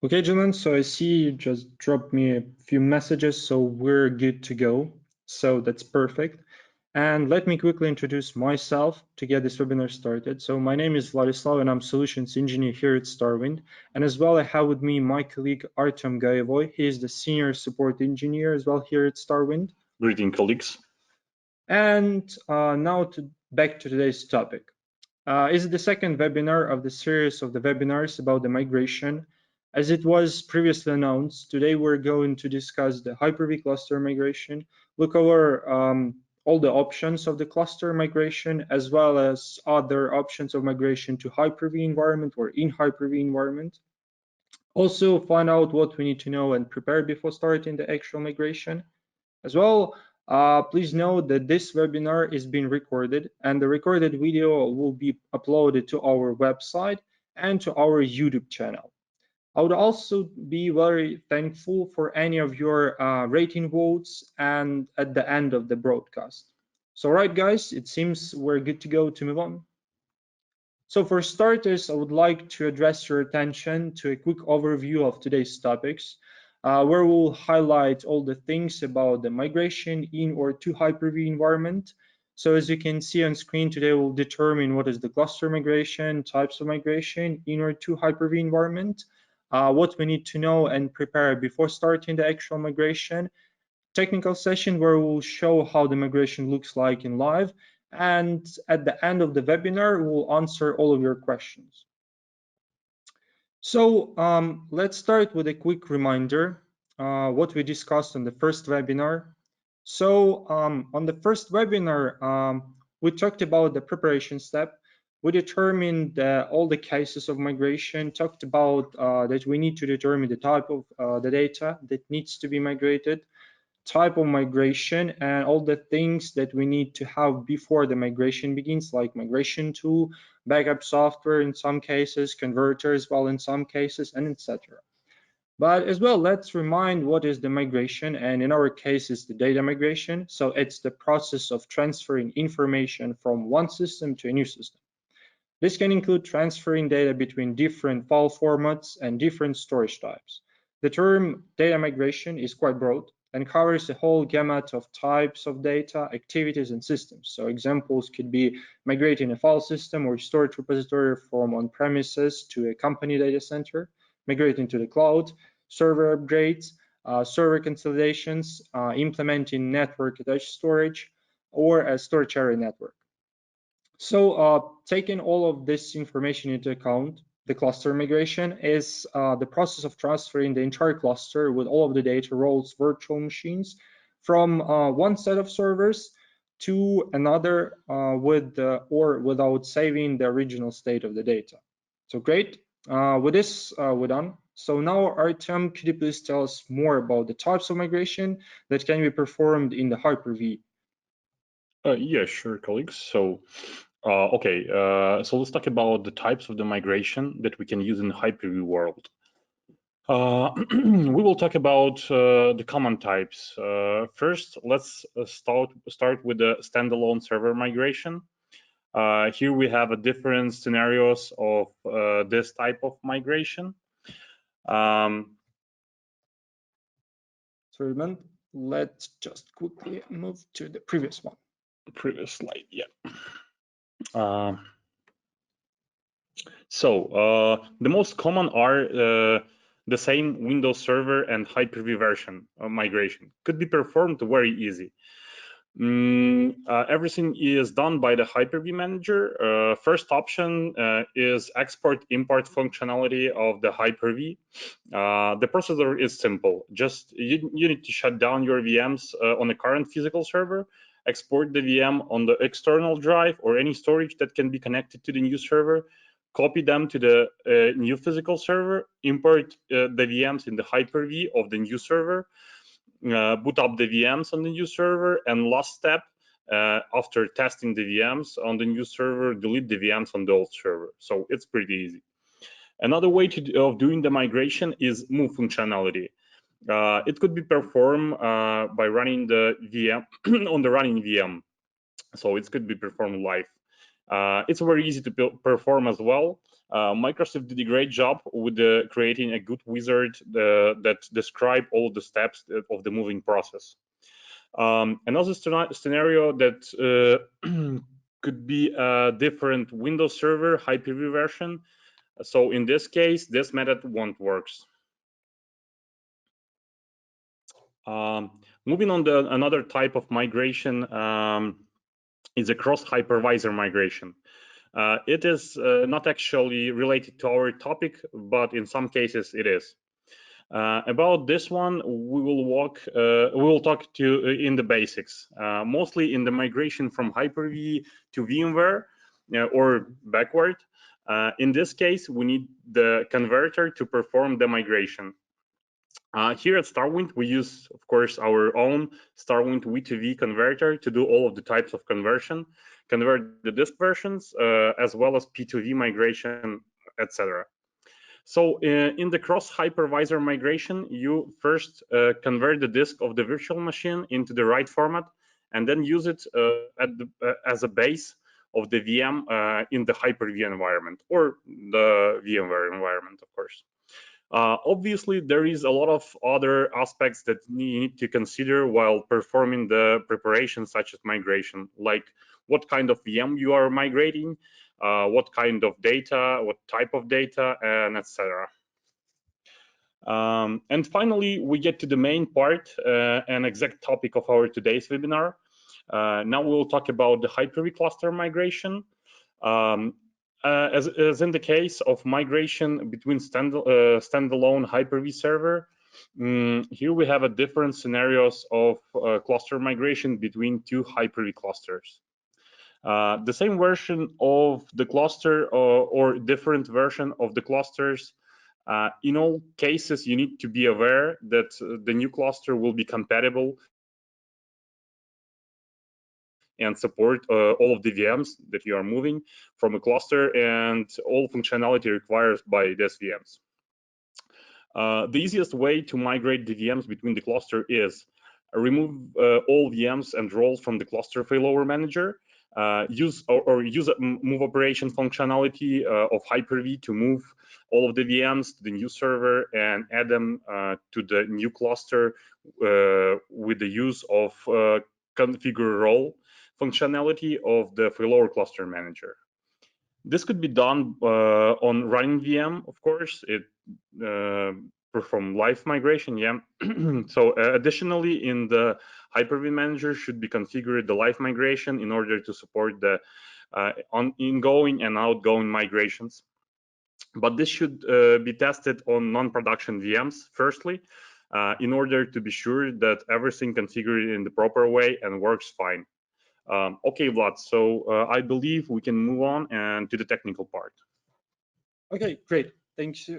Okay, gentlemen, so I see you just dropped me a few messages, so we're good to go. So that's perfect. And let me quickly introduce myself to get this webinar started. So my name is Vladislav and I'm Solutions Engineer here at Starwind. And as well, I have with me my colleague Artem Gaevoy. He is the Senior Support Engineer as well here at Starwind. Greeting, colleagues. And now back to today's topic. Is the second webinar of the series of the webinars about the migration. As it was previously announced, today we're going to discuss the HyperV cluster migration, look over all the options of the cluster migration, as well as other options of migration to HyperV environment or in HyperV environment. Also find out what we need to know and prepare before starting the actual migration. As well, please note that this webinar is being recorded and the recorded video will be uploaded to our website and to our YouTube channel. I would also be very thankful for any of your rating votes and at the end of the broadcast. So, right, guys, it seems we're good to go to move on. So for starters, I would like to address your attention to a quick overview of today's topics, where we'll highlight all the things about the migration in or to Hyper-V environment. So as you can see on screen today, we'll determine what is the cluster migration, types of migration in or to Hyper-V environment, what we need to know and prepare before starting the actual migration, technical session where we'll show how the migration looks like in live, and at the end of the webinar, we'll answer all of your questions. So let's start with a quick reminder what we discussed on the first webinar. So on the first webinar, we talked about the preparation step. We determined all the cases of migration, talked about that we need to determine the type of the data that needs to be migrated, type of migration, and all the things that we need to have before the migration begins, like migration tool, backup software in some cases, converters, well, in some cases, and etc. But as well, let's remind what is the migration, and in our case, it's the data migration. So it's the process of transferring information from one system to a new system. This can include transferring data between different file formats and different storage types. The term data migration is quite broad and covers a whole gamut of types of data, activities, and systems. So examples could be migrating a file system or storage repository from on-premises to a company data center, migrating to the cloud, server upgrades, server consolidations, implementing network-attached storage, or a storage area network. So taking all of this information into account, the cluster migration is the process of transferring the entire cluster with all of the data roles, virtual machines from one set of servers to another with or without saving the original state of the data. So great. With this, we're done. So now, Artem, could you please tell us more about the types of migration that can be performed in the Hyper-V? Yeah, sure, colleagues. So, so let's talk about the types of the migration that we can use in the Hyper-V world. We will talk about the common types. First, let's start with the standalone server migration. Here we have a different scenarios of this type of migration. Sorry, man. Let's just quickly move to the previous one. Previous slide, yeah. The most common are the same Windows Server and Hyper-V version migration. Could be performed very easy. Everything is done by the HyperV Manager. First option is export import functionality of the Hyper-V. The procedure is simple. Just you need to shut down your VMs on the current physical server, export the VM on the external drive or any storage that can be connected to the new server, copy them to the new physical server, import the VMs in the Hyper-V of the new server, boot up the VMs on the new server, and last step, after testing the VMs on the new server, delete the VMs on the old server. So it's pretty easy. Another way of doing the migration is move functionality. It could be performed by running the VM on the running VM. So it could be performed live. It's very easy to perform as well. Microsoft did a great job with creating a good wizard that describe all the steps of the moving process. Another scenario that could be a different Windows Server HyperV version. So in this case, this method won't work. Moving on to another type of migration is a cross-hypervisor migration. It is not actually related to our topic, but in some cases it is. About this one, we will talk to in the basics, mostly in the migration from Hyper-V to VMware or backward. In this case, we need the converter to perform the migration. Here at StarWind, we use, of course, our own StarWind V2V converter to do all of the types of conversion, convert the disk versions, as well as P2V migration, etc. So in the cross-hypervisor migration, you first convert the disk of the virtual machine into the right format, and then use it as a base of the VM in the Hyper-V environment, or the VMware environment, of course. Obviously, there is a lot of other aspects that you need to consider while performing the preparation, such as migration, like what kind of VM you are migrating, what kind of data, what type of data, and etc. And finally, we get to the main part and exact topic of our today's webinar. Now we'll talk about the Hyper-V cluster migration. As in the case of migration between standalone Hyper-V server, here we have a different scenarios of cluster migration between two Hyper-V clusters. The same version of the cluster or different version of the clusters, in all cases, you need to be aware that the new cluster will be compatible and support all of the VMs that you are moving from a cluster and all functionality required by these VMs. The easiest way to migrate the VMs between the cluster is remove all VMs and roles from the cluster failover manager, use a move operation functionality of Hyper-V to move all of the VMs to the new server and add them to the new cluster with the use of configure role functionality of the failover cluster manager. This could be done on running VM, of course. It perform live migration, yeah. So additionally, in the HyperV Manager should be configured the live migration in order to support the ingoing and outgoing migrations. But this should be tested on non-production VMs firstly, in order to be sure that everything configured in the proper way and works fine. Okay, Vlad, so I believe we can move on and to the technical part. Okay, great. Thanks,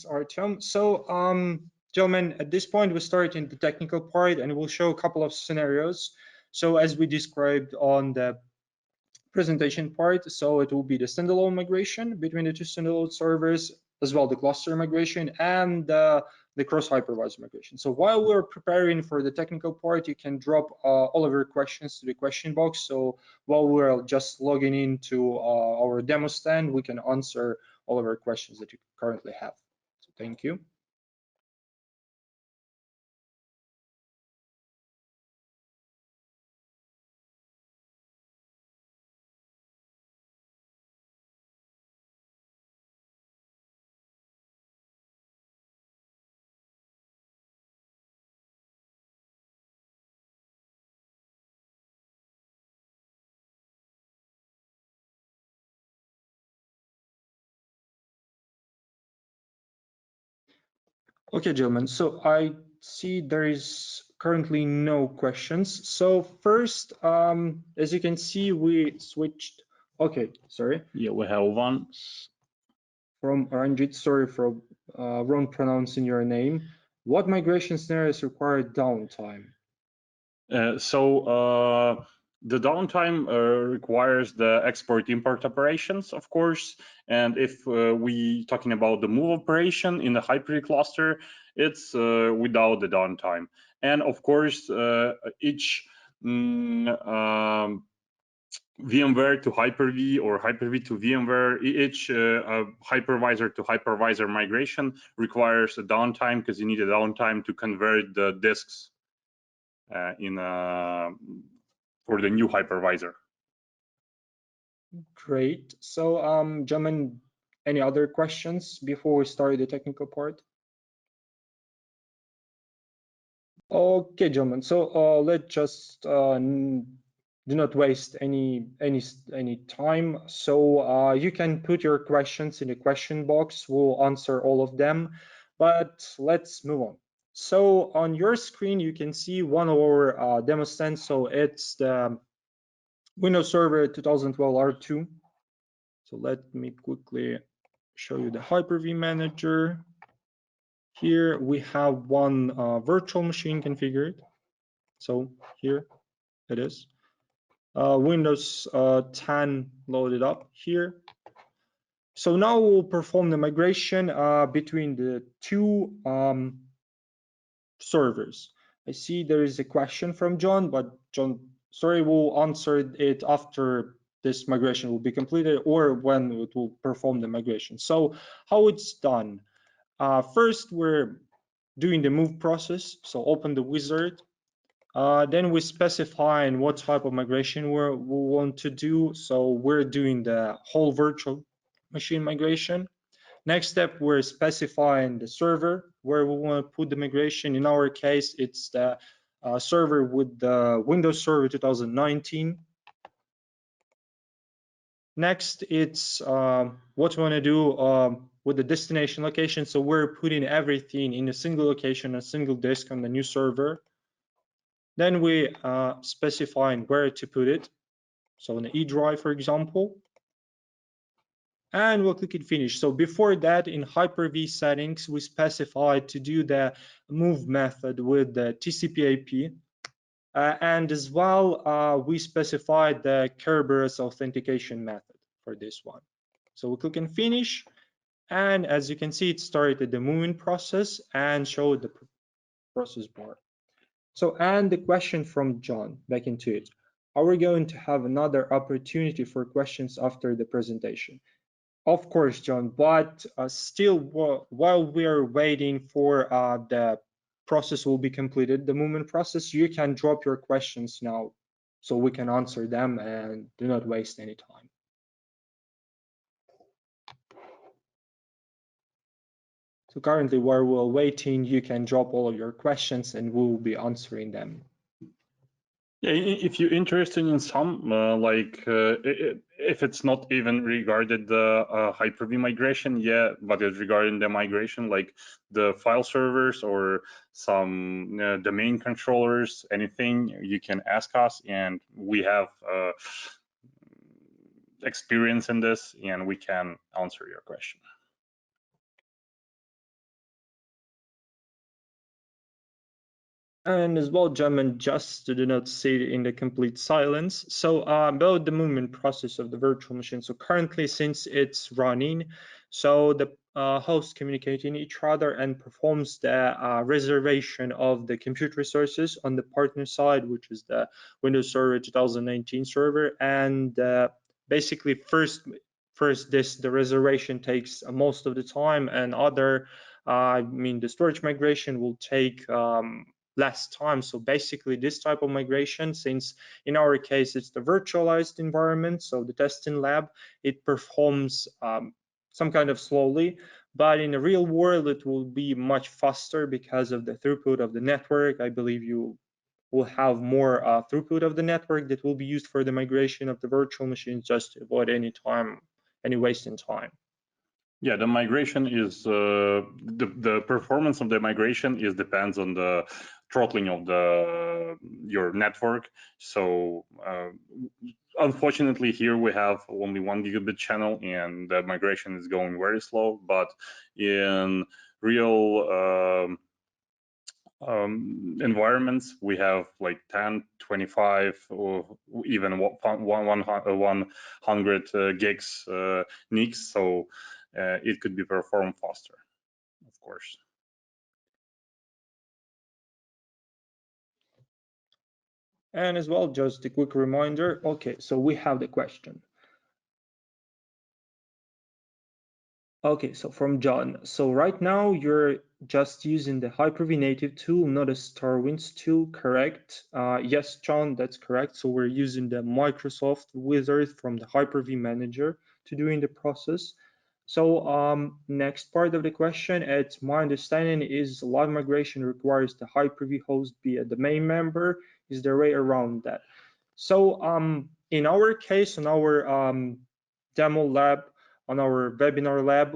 Artyom. So, gentlemen, at this point, we start in the technical part and we'll show a couple of scenarios. So as we described on the presentation part, so it will be the standalone migration between the two standalone servers, as well the cluster migration and the cross-hypervisor migration. So while we're preparing for the technical part, you can drop all of your questions to the question box. So while we're just logging into our demo stand, we can answer all of our questions that you currently have. So thank you. Okay, gentlemen, so I see there is currently no questions. So first, as you can see, we switched. Okay, sorry. Yeah, we have one. From Ranjit, sorry for wrong pronouncing your name. What migration scenarios require downtime? The downtime requires the export-import operations, of course. And if we talking about the move operation in the Hyper-V cluster, it's without the downtime. And of course, each VMware to Hyper-V or Hyper-V to VMware. Each hypervisor to hypervisor migration requires a downtime because you need a downtime to convert the disks for the new hypervisor. Great. So, gentlemen, any other questions before we start the technical part? Okay, gentlemen. So let's just do not waste any time. So you can put your questions in the question box. We'll answer all of them. But let's move on. So on your screen, you can see one of our demo stands. So it's the Windows Server 2012 R2. So let me quickly show you the Hyper-V Manager. Here we have one virtual machine configured. So here it is. Windows 10 loaded up here. So now we'll perform the migration between the two servers. I see there is a question from John, but John, sorry, we'll answer it after this migration will be completed or when it will perform the migration. So how it's done. First, we're doing the move process. So open the wizard. Then we specify what type of migration we want to do. So we're doing the whole virtual machine migration. Next step, we're specifying the server where we want to put the migration. In our case, it's the server with the Windows Server 2019. Next, it's what we want to do with the destination location. So we're putting everything in a single location, a single disk on the new server. Then we specifying where to put it. So in the E drive, for example. And we'll click it finish. So before that, in Hyper-V settings, we specified to do the move method with the TCP/IP. And as well, we specified the Kerberos authentication method for this one. So we click and finish. And as you can see, it started the moving process and showed the process bar. So, and the question from John, back into it. Are we going to have another opportunity for questions after the presentation? Of course, John, but still, while we are waiting for the process will be completed, the movement process, you can drop your questions now so we can answer them and do not waste any time. So currently, while we're waiting, you can drop all of your questions and we will be answering them. Yeah, if you're interested in some, if it's not even regarding the Hyper-V migration, yeah, but it's regarding the migration, like the file servers or some domain controllers, anything, you can ask us, and we have experience in this, and we can answer your question. And as well, German, just to do not sit in the complete silence. So about the movement process of the virtual machine. So currently, since it's running, so the hosts communicate in each other and performs the reservation of the compute resources on the partner side, which is the Windows Server 2019 server. And basically, first the reservation takes most of the time, and the storage migration will take less time. So basically this type of migration, since in our case it's the virtualized environment, so the testing lab, it performs some kind of slowly, but in the real world it will be much faster because of the throughput of the network. I believe you will have more throughput of the network that will be used for the migration of the virtual machines, just to avoid any waste in time. Yeah, the migration is the performance of the migration depends on the throttling of your network. So unfortunately, here we have only 1 gigabit channel, and the migration is going very slow. But in real environments, we have like 10, 25, or even 100 gigs NICs. So it could be performed faster, of course. And as well, just a quick reminder. Okay, so we have the question. Okay, so from John. So right now you're just using the HyperV native tool, not a StarWinds tool, correct? Yes, John, that's correct. So we're using the Microsoft wizard from the HyperV Manager to doing the process. So next part of the question, it's my understanding is live migration requires the Hyper-V host be a domain member. Is there a way around that? So in our case, in our demo lab, on our webinar lab,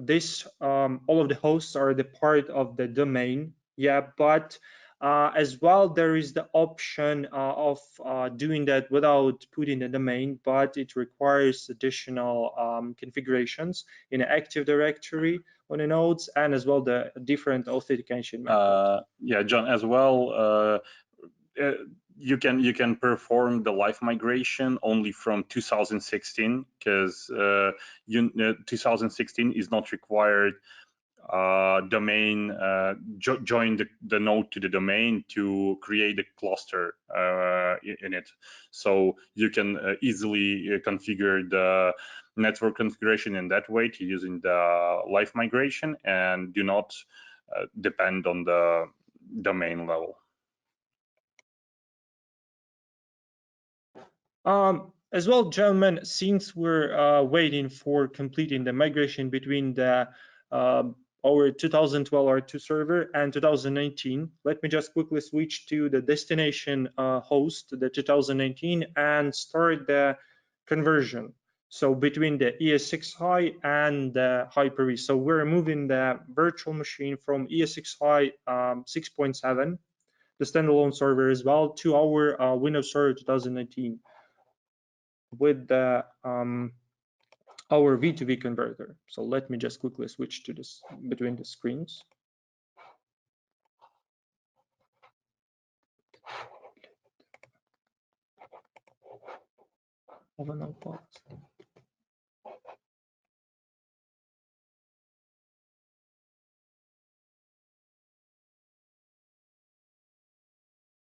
this all of the hosts are the part of the domain. Yeah, but as well, there is the option of doing that without putting the domain, but it requires additional configurations in an Active Directory on the nodes, and as well the different authentication methods. Yeah, John, as well, you can perform the live migration only from 2016 because 2016 is not required domain join the node to the domain to create a cluster in it. So you can easily configure the network configuration in that way to using the live migration and do not depend on the domain level. As well, gentlemen, since we're waiting for completing the migration between the our 2012 R2 server and 2019, let me just quickly switch to the destination host, the 2019, and start the conversion. So between the ES6i and the Hyper-V. So we're moving the virtual machine from ES6i 6.7, the standalone server as well, to our Windows Server 2019 with the our V2V converter. So let me just quickly switch to this between the screens.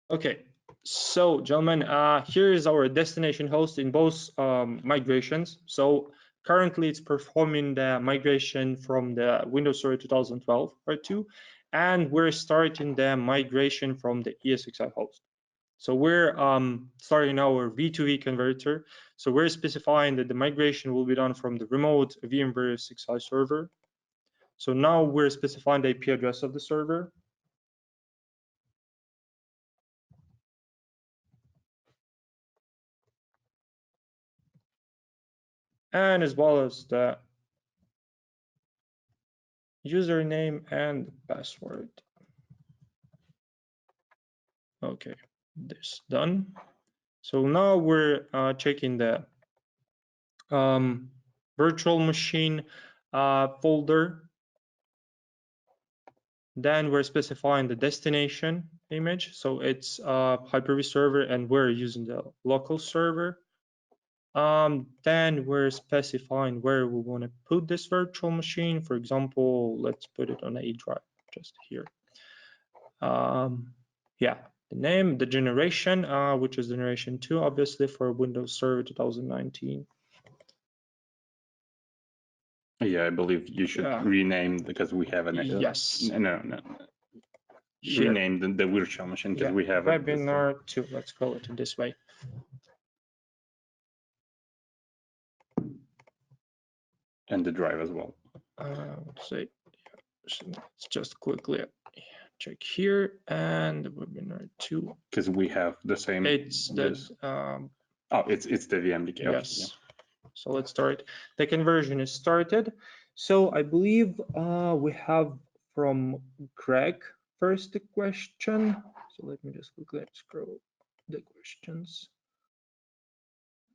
Okay, so gentlemen, here is our destination host in both migrations. So currently it's performing the migration from the Windows Server 2012 R2, and we're starting the migration from the ES6i host. So we're starting our V2V converter. So we're specifying that the migration will be done from the remote VMware ES6i server. So now we're specifying the IP address of the server. And as well as the username and password. Okay, this done. So now we're checking the virtual machine folder. Then we're specifying the destination image. So it's Hyper-V server, and we're using the local server. Then we're specifying where we want to put this virtual machine. For example, let's put it on A drive, just here. Yeah, the name, the generation, which is generation 2, obviously for Windows Server 2019. Yeah, I believe you should rename because we have an yes. No. Here. Rename the virtual machine because we have webinar 2. Let's call it in this way. And the drive as well. Let's see. Let's just quickly check here and webinar 2. Because we have the same. It's the it's the VMDK. Yes. Okay, yeah. So let's start. The conversion is started. So I believe we have from Greg first the question. So let me just quickly scroll the questions.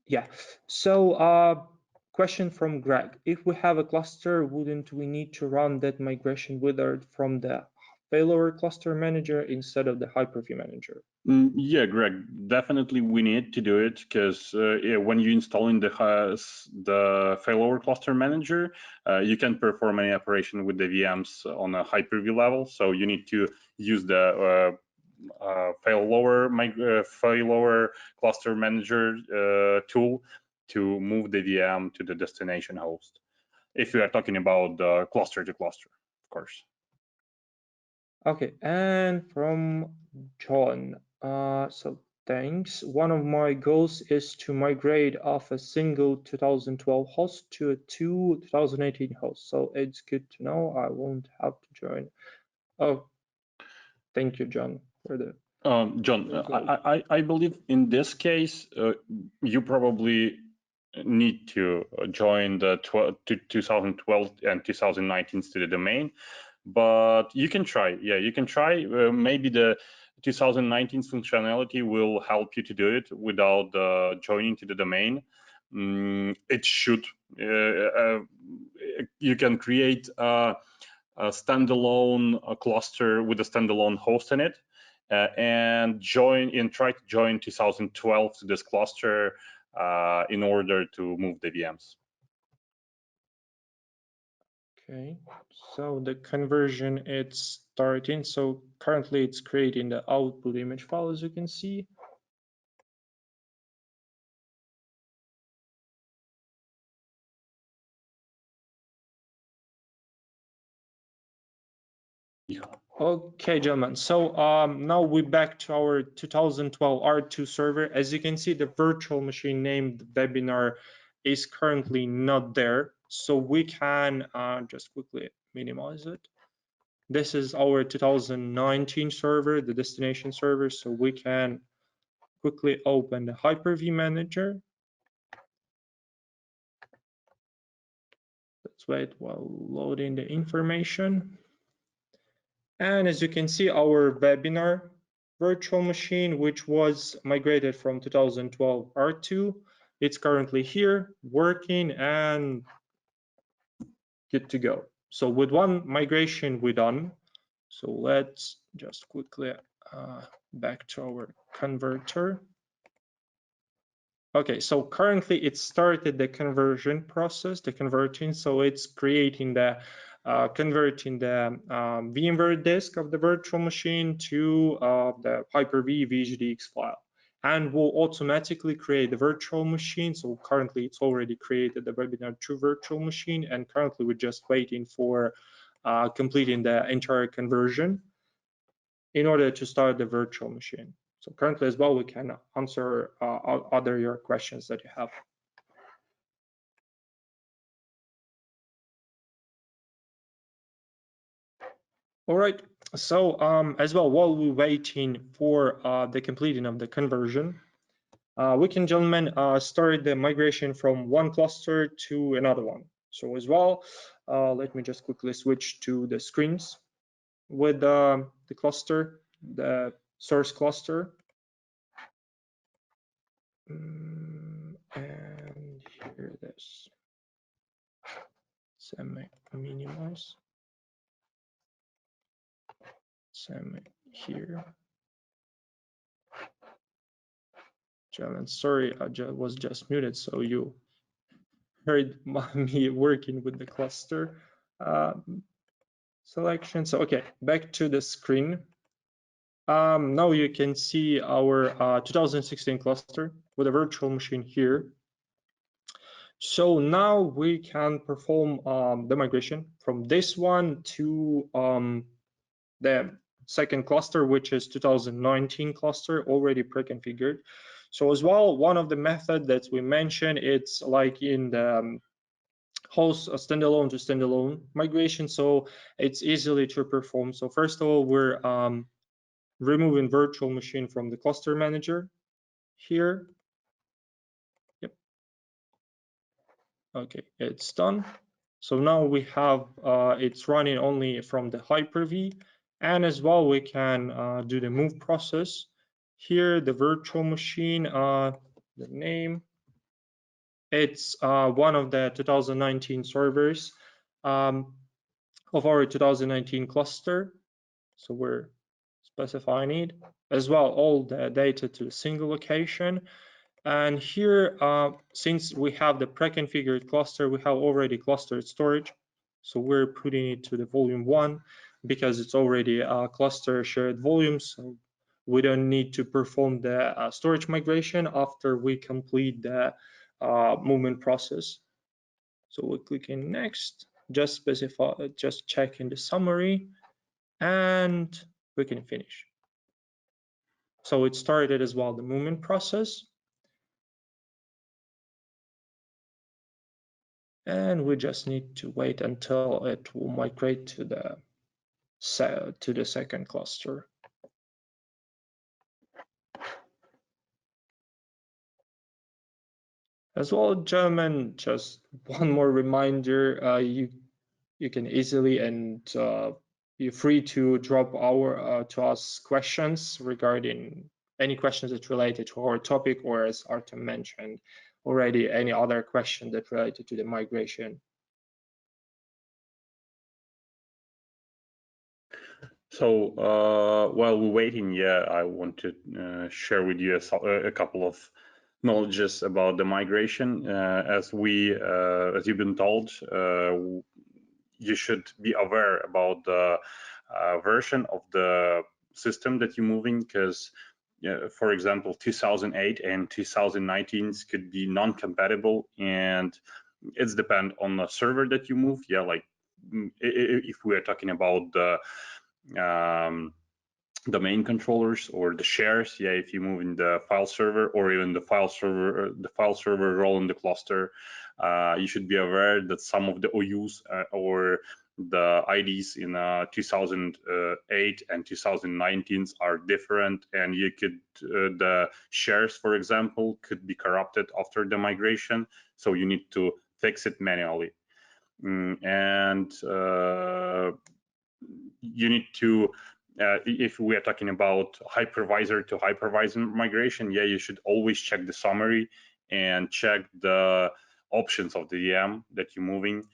Yeah. So question from Greg. If we have a cluster, wouldn't we need to run that migration wizard from the failover cluster manager instead of the Hyper-V manager? Yeah, Greg, definitely we need to do it because when you install in the failover cluster manager, you can perform any operation with the VMs on a Hyper-V level. So you need to use the failover cluster manager tool to move the VM to the destination host, if we are talking about cluster to cluster, of course. Okay, and from John, so thanks. One of my goals is to migrate off a single 2012 host to a 2018 host. So it's good to know I won't have to join. Oh, thank you, John, for the John, I believe in this case, you probably need to join the 2012 and 2019 to the domain, but you can try. Yeah, you can try. Maybe the 2019 functionality will help you to do it without joining to the domain. It should. You can create a standalone cluster with a standalone host in it. And try to join 2012 to this cluster in order to move the VMs. Okay, so the conversion it's starting. So currently it's creating the output image file, as you can see. Okay, gentlemen. So now we're back to our 2012 R2 server. As you can see, the virtual machine named webinar is currently not there. So we can just quickly minimize it. This is our 2019 server, the destination server. So we can quickly open the HyperV Manager. Let's wait while loading the information. And as you can see, our webinar virtual machine, which was migrated from 2012 R2, it's currently here, working and good to go. So with one migration, we're done. So let's just quickly back to our converter. Okay, so currently it started the conversion process, the converting. So it's creating the converting the VMware disk of the virtual machine to the Hyper-V VGDX file, and will automatically create the virtual machine. So currently it's already created the webinar 2 virtual machine, and currently we're just waiting for completing the entire conversion in order to start the virtual machine. So currently as well, we can answer other your questions that you have. All right, so as well, while we're waiting for the completing of the conversion, we can, gentlemen, start the migration from one cluster to another one. So as well, let me just quickly switch to the screens with the cluster, the source cluster. And here it is. Semi-minimize. Semi here. Gentlemen, sorry, I was just muted, so you heard me working with the cluster selection. So okay, back to the screen. Now you can see our 2016 cluster with a virtual machine here. So now we can perform the migration from this one to the second cluster, which is 2019 cluster, already pre-configured. So as well, one of the methods that we mentioned, it's like in the host standalone to standalone migration, so it's easily to perform. So first of all, we're removing virtual machine from the cluster manager here. Yep. Okay, it's done. So now we have it's running only from the Hyper-V, and as well we can do the move process. Here the virtual machine, the name, it's one of the 2019 servers of our 2019 cluster. So we're specifying it as well, all the data to a single location. And here, since we have the pre-configured cluster, we have already clustered storage. So we're putting it to the volume 1 because it's already a cluster shared volume. So we don't need to perform the storage migration after we complete the movement process. So we click in next, just specify, just check in the summary, and we can finish. So it started as well, the movement process. And we just need to wait until it will migrate to the second cluster. As well, German, just one more reminder, you can easily and you're free to drop to us questions regarding any questions that related to our topic, or as Artem mentioned already, any other question that related to the migration. So while we're waiting, I want to share with you a couple of knowledges about the migration. As you've been told, you should be aware about the version of the system that you're moving, because for example, 2008 and 2019 could be non-compatible, and it's depend on the server that you move. Like if we are talking about the main controllers or the shares, if you move in the file server, or even the file server role in the cluster, you should be aware that some of the OUs or the IDs in 2008 and 2019 are different, and you could the shares, for example, could be corrupted after the migration, so you need to fix it manually. And you need to if we are talking about hypervisor to hypervisor migration, you should always check the summary and check the options of the VM that you're moving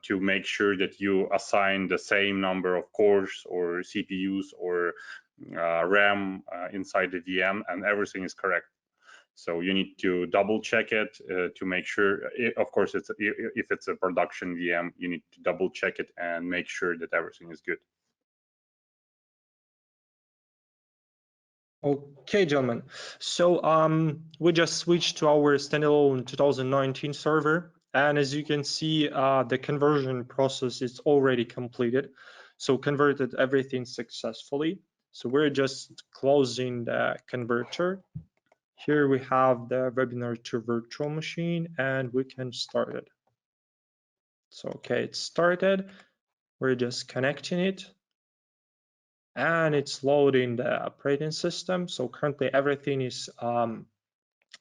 to make sure that you assign the same number of cores or CPUs or RAM inside the VM, and everything is correct. So you need to double check it to make sure. Of course, if it's a production VM, you need to double check it and make sure that everything is good. Okay, gentlemen. So we just switched to our standalone 2019 server, and as you can see, the conversion process is already completed. So converted everything successfully. So we're just closing the converter. Here we have the webinar to virtual machine, and we can start it. So okay, it's started. We're just connecting it, and it's loading the operating system. So currently everything is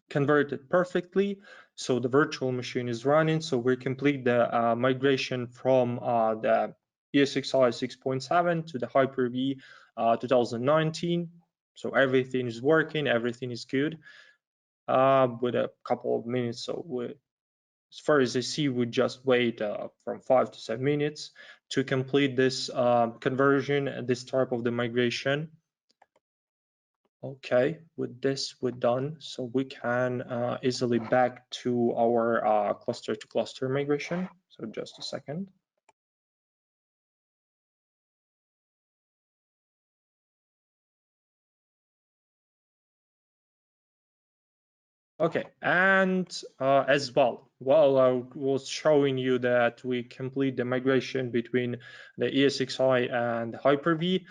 converted perfectly. So the virtual machine is running. So we complete the migration from the ESXi 6.7 to the HyperV 2019. So everything is working, everything is good with a couple of minutes. So as far as I see, we just wait from 5 to 7 minutes to complete this conversion, this type of the migration. Okay, with this we're done, so we can easily back to our cluster to cluster migration. So just a second. Okay, and as well, while I was showing you that we complete the migration between the ESXi and Hyper-V,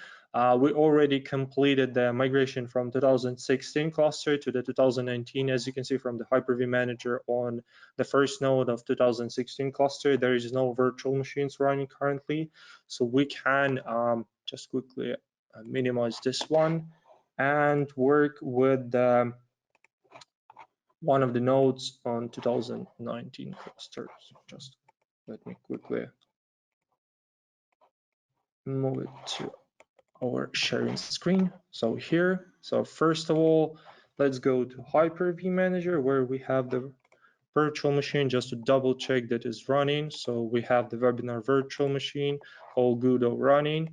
we already completed the migration from 2016 cluster to the 2019. As you can see from the Hyper-V Manager on the first node of 2016 cluster, there is no virtual machines running currently. So we can just quickly minimize this one and work with the one of the nodes on 2019 cluster. So just let me quickly move it to our sharing screen. So here, so first of all, let's go to Hyper-V Manager where we have the virtual machine just to double check that is running. So we have the webinar virtual machine, all good, all running.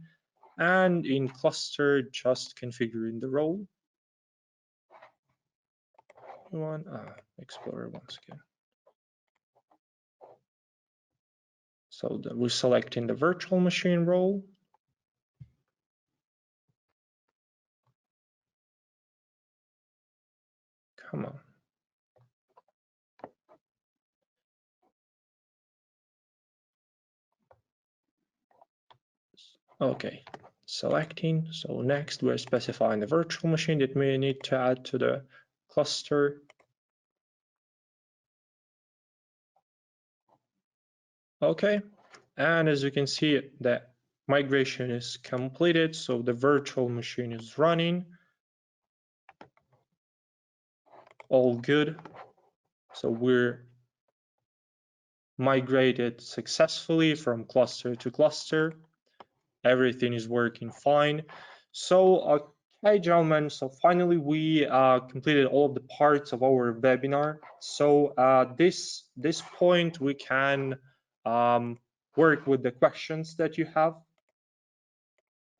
And in cluster, just configuring the role. Explorer once again. So we're selecting the virtual machine role. Come on. Okay, selecting. So next we're specifying the virtual machine that we need to add to the cluster. Okay, and as you can see, the migration is completed. So the virtual machine is running. All good. So we're migrated successfully from cluster to cluster. Everything is working fine. So, okay, gentlemen, so finally we completed all of the parts of our webinar. So this point we can work with the questions that you have.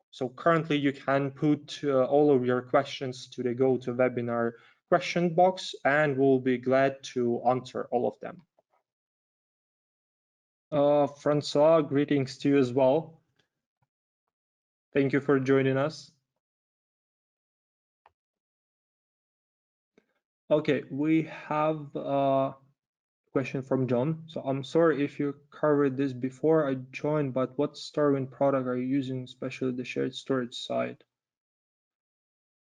So currently you can put all of your questions to the GoToWebinar question box, and we'll be glad to answer all of them. Francois, greetings to you as well. Thank you for joining us. Okay, we have a question from John. So I'm sorry if you covered this before I joined, but what Starwind product are you using, especially the shared storage side?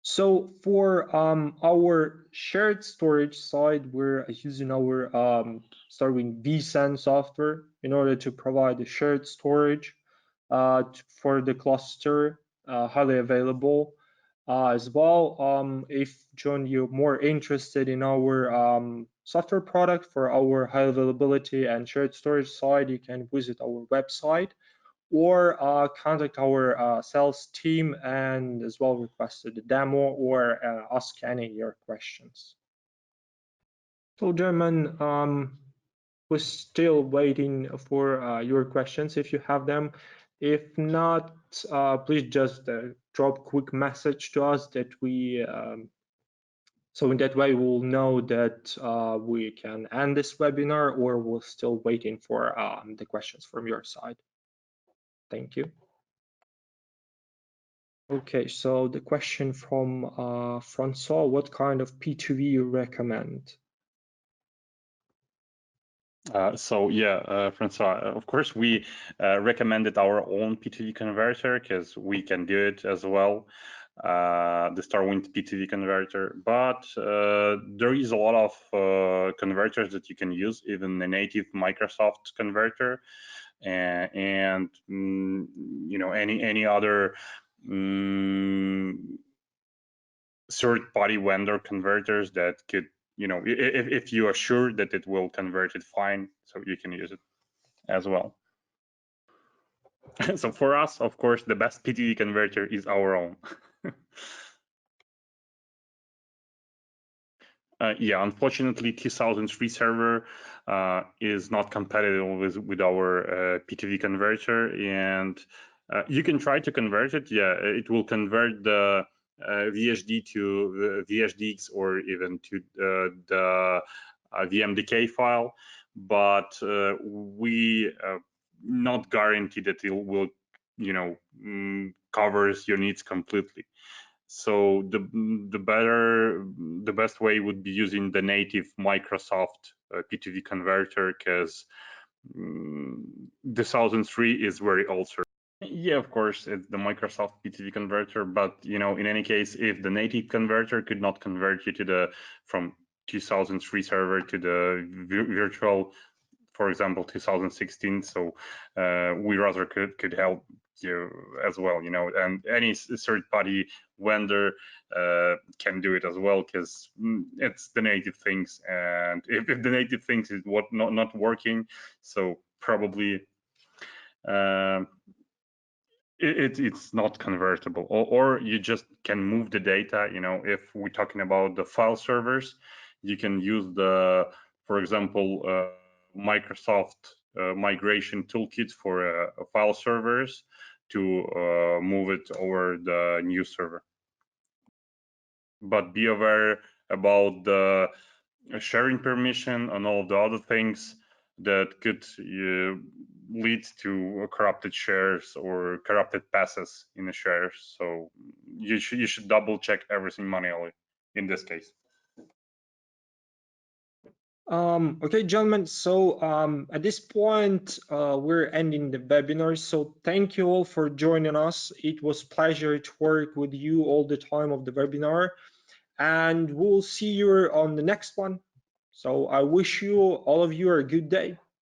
So for our shared storage side, we're using our Starwind vSAN software in order to provide the shared storage for the cluster, highly available. As well, if John, you're more interested in our software product for our high availability and shared storage side, you can visit our website or contact our sales team and as well request the demo or ask any of your questions. So German, we're still waiting for your questions if you have them. If not, please just drop quick message to us that we, so in that way we'll know that we can end this webinar, or we're still waiting for the questions from your side. Thank you. Okay, so the question from Francois, what kind of P2V you recommend? Francois, of course, we recommended our own P2V converter because we can do it as well, the Starwind P2V converter. But there is a lot of converters that you can use, even the native Microsoft converter, and you know, any other third-party vendor converters that could, you know, if you are sure that it will convert it fine, so you can use it as well. So for us, of course, the best P2V converter is our own. Yeah, unfortunately, 2003 server is not compatible with our P2V converter, and you can try to convert it. Yeah, it will convert the VHD to VHDX or even to the VMDK file, but we not guarantee that it will, you know, covers your needs completely. So the best way would be using the native Microsoft P2V converter, because the 2003 is very old. Yeah, of course, it's the Microsoft P2V converter, but you know, in any case, if the native converter could not convert you to the from 2003 server to the virtual, for example, 2016, so we rather could help you as well, you know, and any third-party vendor can do it as well, because it's the native things, and if the native things is what not working, so probably it's not convertible, or you just can move the data. You know, if we're talking about the file servers, you can use the, for example, Microsoft migration toolkit for file servers to move it over the new server. But be aware about the sharing permission and all the other things that could lead to corrupted shares or corrupted passes in the shares. So you should double check everything manually in this case. Okay, gentlemen, so at this point, we're ending the webinar. So thank you all for joining us. It was a pleasure to work with you all the time of the webinar, and we'll see you on the next one. So I wish you, all of you, a good day.